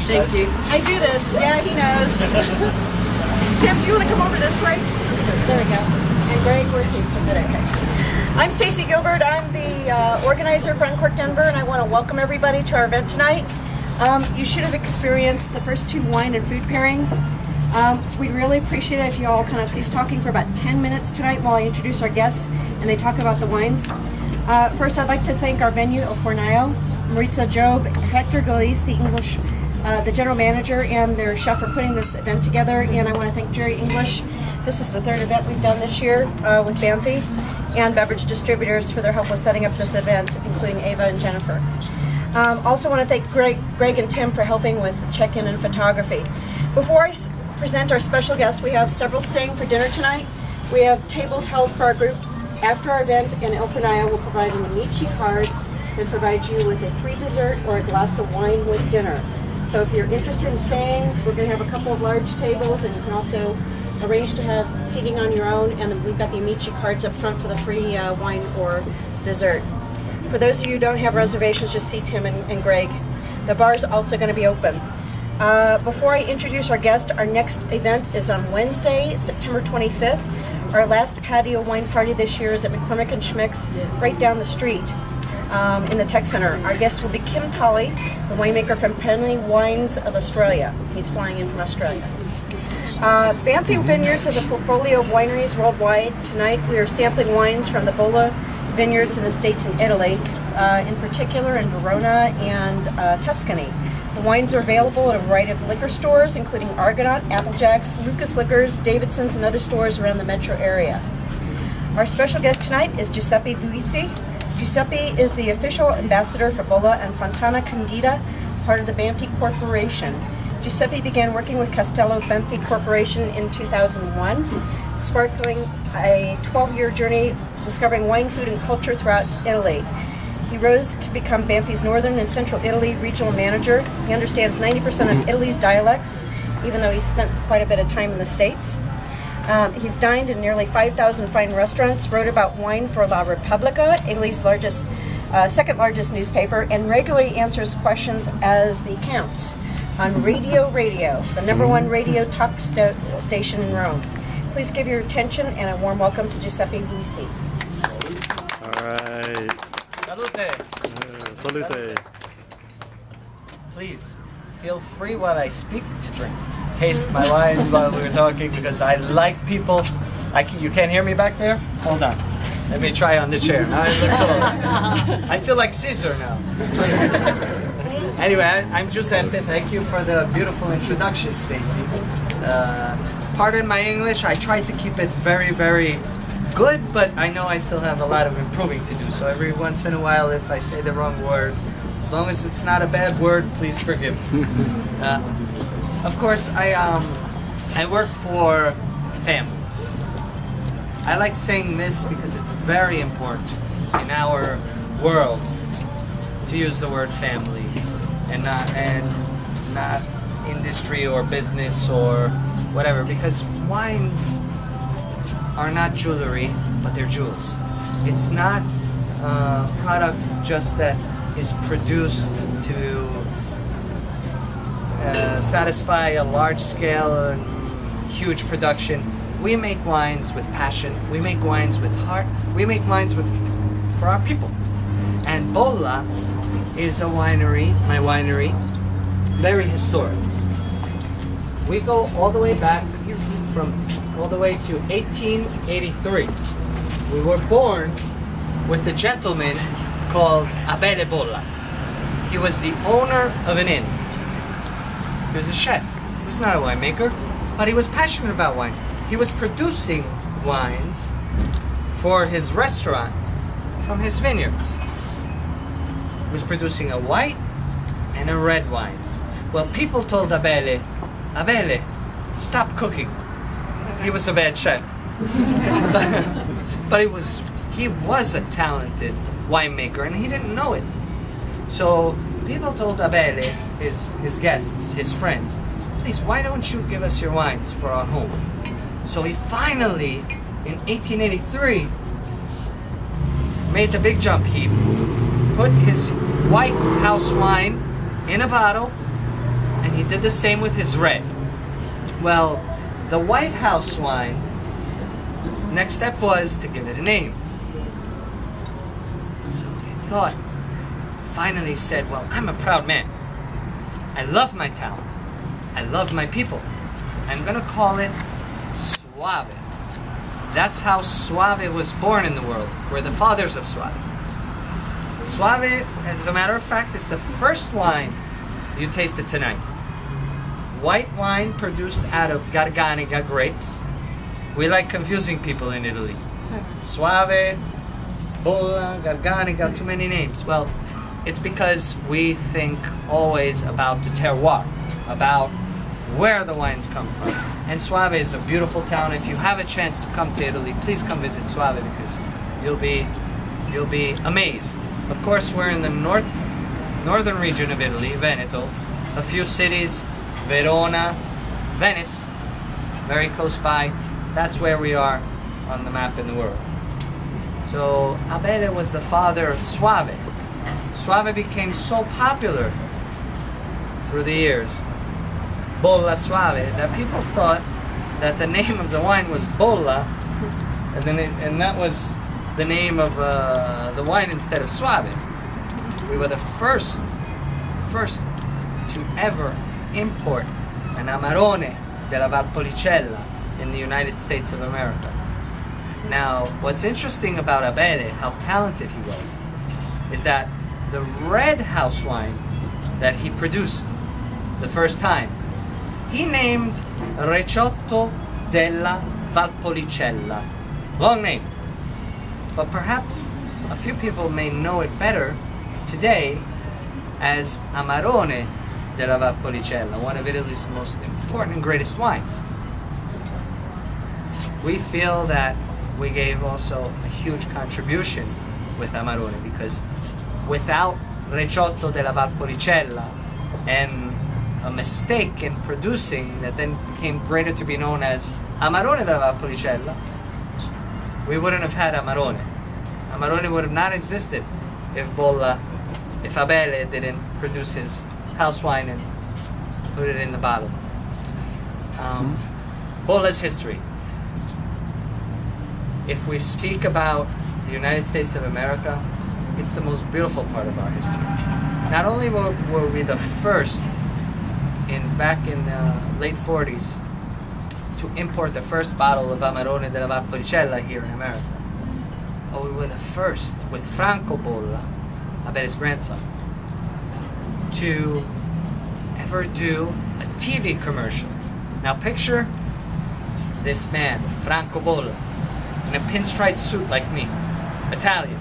Thank you. I do this. Yeah, he knows. Tim, do you want to come over this way? There we go. And Greg, where's he? Okay. I'm Stacy Gilbert. I'm the organizer for Uncork Denver, and I want to welcome everybody to our event tonight. You should have experienced the first two wine and food pairings. We'd really appreciate it if you all kind of cease talking for about 10 minutes tonight while I introduce our guests and they talk about the wines. First, I'd like to thank our venue, El Fornillo, Maritza Job, Hector Galiz, the general manager, and their chef for putting this event together. And I want to thank Jerry English. This is the third event we've done this year with Banfi, and beverage distributors for their help with setting up this event, including Ava and Jennifer. Also want to thank Greg and Tim for helping with check-in and photography. Before I present our special guest, we have several staying for dinner tonight. We have tables held for our group after our event, and El Fornillo will provide an amici card that provides you with a free dessert or a glass of wine with dinner. So if you're interested in staying, we're going to have a couple of large tables, and you can also arrange to have seating on your own, and we've got the amici cards up front for the free wine or dessert. For those of you who don't have reservations, just see Tim and Greg. The bar is also going to be open. Before I introduce our guest, our next event is on Wednesday, September 25th. Our last patio wine party this year is at McCormick & Schmick's, right down the street in the Tech Center. Our guest will be Kim Tolley, the winemaker from Penley Wines of Australia. He's flying in from Australia. Banfi Vineyards has a portfolio of wineries worldwide. Tonight we are sampling wines from the Bolla vineyards and estates in Italy, in particular in Verona and Tuscany. The wines are available at a variety of liquor stores, including Argonaut, Applejacks, Lucas Liquors, Davidson's, and other stores around the metro area. Our special guest tonight is Guiseppe Luisi. Guiseppe is the official ambassador for Bolla and Fontana Candida, part of the Banfi Corporation. Guiseppe began working with Castello Banfi Corporation in 2001, sparkling a 12-year journey discovering wine, food, and culture throughout Italy. He rose to become Banfi's Northern and Central Italy regional manager. He understands 90% of Italy's dialects, even though he's spent quite a bit of time in the States. He's dined in nearly 5,000 fine restaurants, wrote about wine for La Repubblica, Italy's second largest newspaper, and regularly answers questions as the Count on Radio, the #1 radio talk station in Rome. Please give your attention and a warm welcome to Guiseppe Luisi. All right. Salute. Salute. Please, feel free while I speak to drink. Taste my wines while we're talking, because I like people. You can't hear me back there? Hold on. Let me try on the chair. Now I look taller. I feel like Caesar now. Anyway, I'm Giuseppe. Thank you for the beautiful introduction, Stacy. Pardon my English. I try to keep it very, very good, but I know I still have a lot of improving to do. So every once in a while, if I say the wrong word, as long as it's not a bad word, please forgive me. Of course, I work for families. I like saying this because it's very important in our world to use the word family and not industry or business or whatever, because wines are not jewelry, but they're jewels. It's not a product just that is produced to satisfy a large scale and huge production. We make wines with passion. We make wines with heart. We make wines for our people. And Bolla is a winery, my winery, very historic. We go all the way back all the way to 1883. We were born with a gentleman called Abele Bolla. He was the owner of an inn. He was a chef. He was not a winemaker, but he was passionate about wines. He was producing wines for his restaurant from his vineyards. He was producing a white and a red wine. Well, people told Abele, stop cooking. He was a bad chef. but he was a talented winemaker, and he didn't know it. So people told Abele, his guests, his friends, please, why don't you give us your wines for our home? So he finally, in 1883, made the big jump. He put his white house wine in a bottle, and he did the same with his red. Well, the White House wine, next step was to give it a name. So he thought, finally said, well, I'm a proud man. I love my town. I love my people. I'm gonna call it Soave. That's how Soave was born in the world. We're the fathers of Soave. Soave, as a matter of fact, is the first wine you tasted tonight. White wine produced out of Garganega grapes. We like confusing people in Italy. Soave, Bolla, Garganega, too many names. Well, it's because we think always about the terroir, about where the wines come from. And Soave is a beautiful town. If you have a chance to come to Italy, please come visit Soave because you'll be amazed. Of course, we're in the northern region of Italy, Veneto. A few cities, Verona, Venice, very close by. That's where we are on the map in the world. So Abele was the father of Soave. Soave became so popular through the years, Bolla Soave, that people thought that the name of the wine was Bolla, and that was the name of the wine instead of Soave. We were the first to ever import an Amarone della Valpolicella in the United States of America. Now, what's interesting about Abele, how talented he was, is that the red house wine that he produced the first time, he named Recioto della Valpolicella. Long name. But perhaps a few people may know it better today as Amarone della Valpolicella, one of Italy's most important and greatest wines. We feel that we gave also a huge contribution with Amarone because without Recioto della Valpolicella and a mistake in producing that then became greater to be known as Amarone della Valpolicella, we wouldn't have had Amarone. Amarone would have not existed if Abele didn't produce his house wine and put it in the bottle. Bolla's history. If we speak about the United States of America, it's the most beautiful part of our history. Not only were we the first back in the late 40s to import the first bottle of Amarone della Valpolicella here in America, but we were the first with Franco Bolla, Abele's grandson, to ever do a TV commercial. Now picture this man, Franco Bolla, in a pinstripe suit like me, Italian.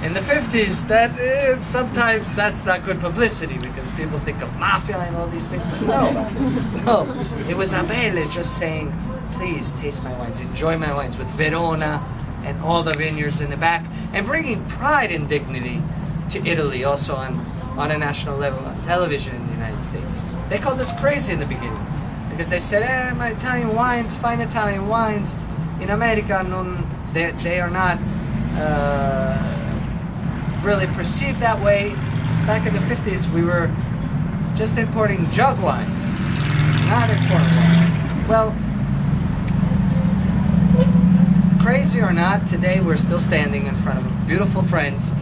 In the 50s, sometimes that's not good publicity because people think of mafia and all these things, but no. It was Abele just saying, please taste my wines, enjoy my wines with Verona and all the vineyards in the back, and bringing pride and dignity to Italy also on a national level on television in the United States. They called us crazy in the beginning because they said, my Italian wines, fine Italian wines, in America, they are not really perceived that way. Back in the 50s, we were just importing jug wines, not importing wines. Well, crazy or not, today we're still standing in front of beautiful friends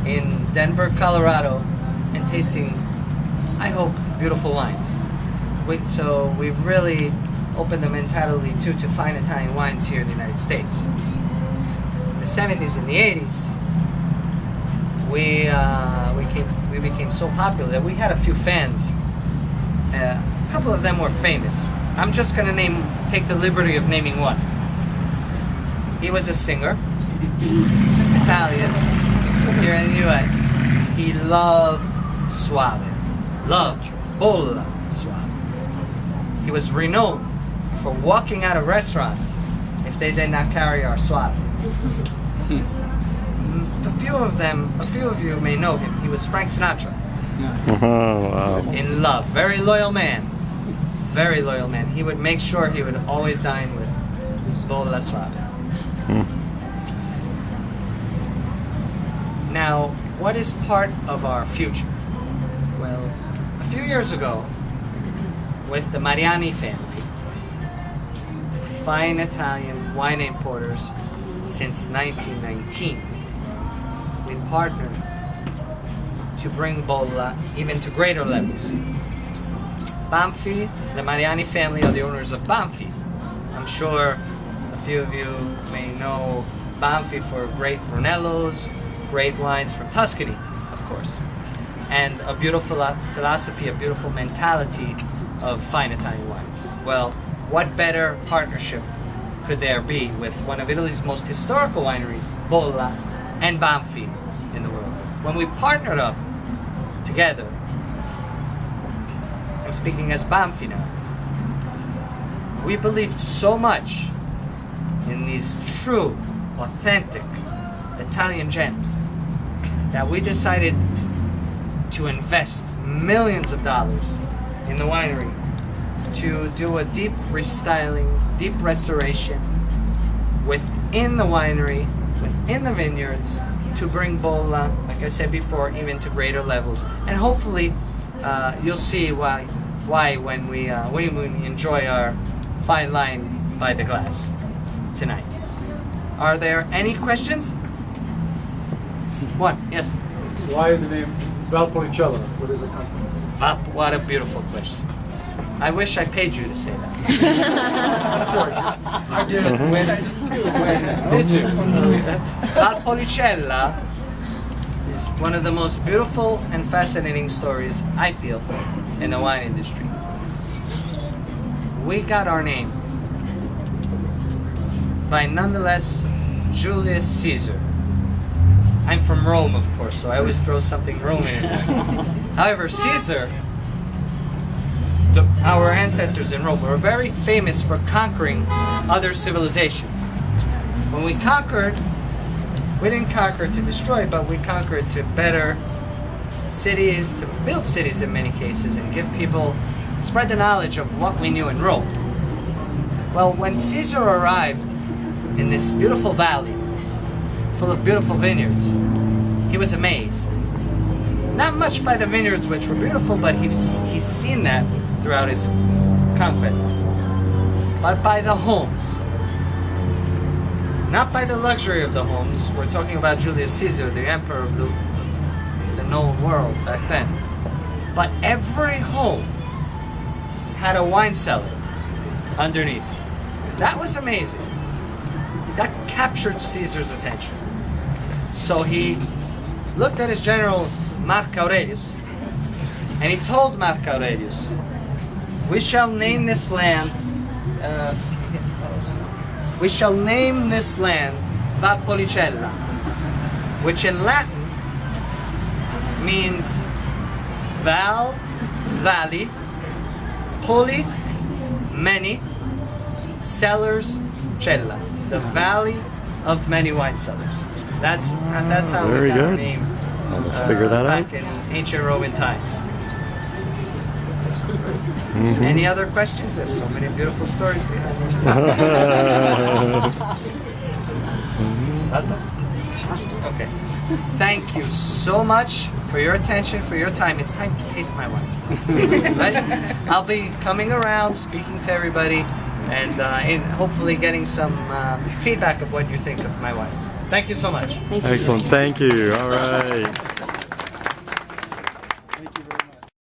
in Denver, Colorado, and tasting, I hope, beautiful wines. So we've really opened the mentality to fine Italian wines here in the United States. In the 70s and the 80s, we became so popular that we had a few fans. A couple of them were famous. I'm just gonna take the liberty of naming one. He was a singer, Italian, here in the US. He loved Soave, loved Bolla Soave. He was renowned for walking out of restaurants if they did not carry our Soave. A few of you may know him. He was Frank Sinatra. Oh, wow. In love, very loyal man. Very loyal man. He would make sure he would always dine with Bolla Soave. Now, what is part of our future? Well, a few years ago, with the Mariani family, fine Italian wine importers since 1919. We partnered to bring Bolla even to greater levels. Banfi, the Mariani family are the owners of Banfi. I'm sure a few of you may know Banfi for great Brunellos, great wines from Tuscany, of course, and a beautiful philosophy, a beautiful mentality of fine Italian wines. Well, what better partnership could there be with one of Italy's most historical wineries, Bolla, and Banfi in the world? When we partnered up together, I'm speaking as Banfi now, we believed so much in these true, authentic Italian gems that we decided to invest millions of dollars in the winery to do a deep restyling, deep restoration within the winery, within the vineyards, to bring Bolla, like I said before, even to greater levels. And hopefully you'll see why when we enjoy our fine line by the glass tonight. Are there any questions? One, yes. Why the name Valpolicella? What does it come from? What a beautiful question. I wish I paid you to say that. I did. When did you? Valpolicella is one of the most beautiful and fascinating stories, I feel, in the wine industry. We got our name by nonetheless Julius Caesar. I'm from Rome, of course, so I always throw something Roman in there. However, Caesar, our ancestors in Rome, were very famous for conquering other civilizations. When we conquered, we didn't conquer to destroy, but we conquered to better cities, to build cities in many cases, and give people, spread the knowledge of what we knew in Rome. Well, when Caesar arrived in this beautiful valley, full of beautiful vineyards, he was amazed. Not much by the vineyards, which were beautiful, but he's seen that throughout his conquests, but by the homes. Not by the luxury of the homes. We're talking about Julius Caesar, the emperor of the known world back then. But every home had a wine cellar underneath. That was amazing. That captured Caesar's attention. So he looked at his general, Marcus Aurelius, and he told Marcus Aurelius, we shall name this land Valpolicella, which in Latin means val, valley, poli, many, cellars, cella, the valley of many wine cellars. That's how Very we got our good. name. Let's figure that out. Back in ancient Roman times. Any other questions? There's so many beautiful stories behind it. Basta? Okay. Thank you so much for your attention, for your time. It's time to taste my wines. Right? I'll be coming around, speaking to everybody, and hopefully getting some feedback of what you think of my wines. Thank you so much. Excellent. Thank you. All right.